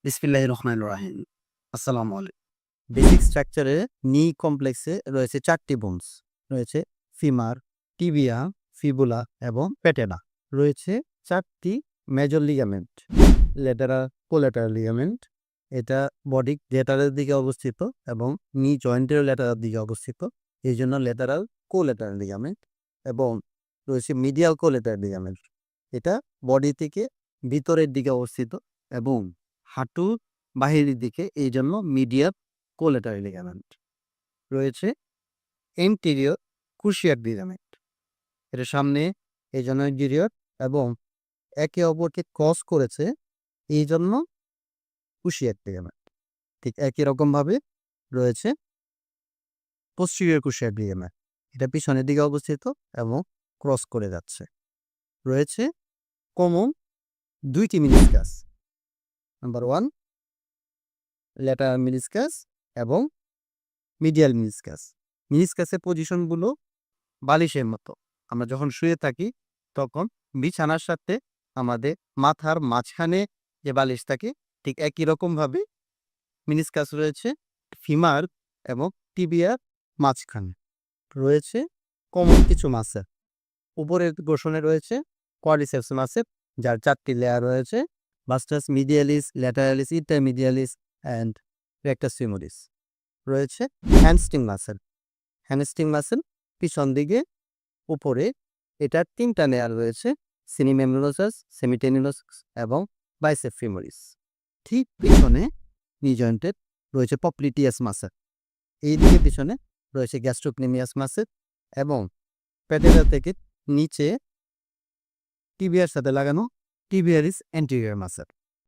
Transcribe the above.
বিসমিল্লাহির রহমানির রহিম। আসসালামু আলাইকুম। বেসিক স্ট্রাকচারে নি কমপ্লেক্সে রয়েছে 4টি বোনস। রয়েছে ফিমার, টিবিয়া, ফিবুলা এবং প্যাটেলা। রয়েছে 4টি major ligament. Lateral, collateral ligament. এটা বডি ল্যাটারাল দিকে অবস্থিত এবং নি জয়েন্টের ল্যাটারাল দিকে অবস্থিত। এই জন্য ল্যাটারাল কোল্যাটারাল লিগামেন্ট এবং রয়েছে মিডিয়াল কোল্যাটারাল লিগামেন্ট। এটা বডি থেকে ভিতরের দিকে অবস্থিত এবং হাঁটুর বাহিরের দিকে, এই জন্য মিডিয়াল কোল্যাটারাল লিগামেন্ট। রয়েছে এন্টেরিয়র ক্রুশিয়াট লিগামেন্ট। এটা সামনে, এই জন্য এন্টেরিয়র, এবং একে অপরকে ক্রস করেছে, এই জন্য ক্রুশিয়াট লিগামেন্ট। ঠিক একই রকমভাবে রয়েছে পোস্টেরিয়র ক্রুশিয়াট লিগামেন্ট। এটা পিছনের দিকে অবস্থিত এবং ক্রস করে যাচ্ছে। রয়েছে কমন 2টি মিনিসকাস। নাম্বার 1 ল্যাটারাল মিনিসকাস এবং মিডিয়াল মিনিসকাস। মিনিসকাসের পজিশনগুলো বালিশের মতো। আমরা যখন শুয়ে থাকি তখন বিছানার সাথে আমাদের মাথার মাঝখানে যে বালিশ থাকে, ঠিক একই রকমভাবে মিনিসকাস রয়েছে ফিমার এবং টিবিয়ার মাঝখানে। রয়েছে কমন কিছু মাসেল। উপরের পোর্শনে রয়েছে কোয়াড্রিসেপস মাসেল, যার 4টি লেয়ার রয়েছে: ভাস্টাস মিডিয়ালিস, ল্যাটারালিস, ইন্টারমিডিয়ালিস অ্যান্ড রেক্টাস ফিমোরিস। রয়েছে হ্যামস্ট্রিং মাসেল। হ্যামস্ট্রিং মাসেল পিছন দিকে উপরে, এটার 3টা লেয়ার রয়েছে: সিনিমেমব্রেনোসাস, সেমিটেনিনোসাস এবং বাইসেপ ফিমোরিস। ঠিক পিছনে নি জয়েন্টের রয়েছে পপ্লিটিয়াস মাসেল। এই দিকে পিছনে রয়েছে গ্যাস্ট্রোক্নেমিয়াস মাসেল এবং প্যাটেলা থেকে নিচে টিবিয়ার সাথে লাগানো টিবিয়ারিস অ্যান্টেরিয়র মাসেল।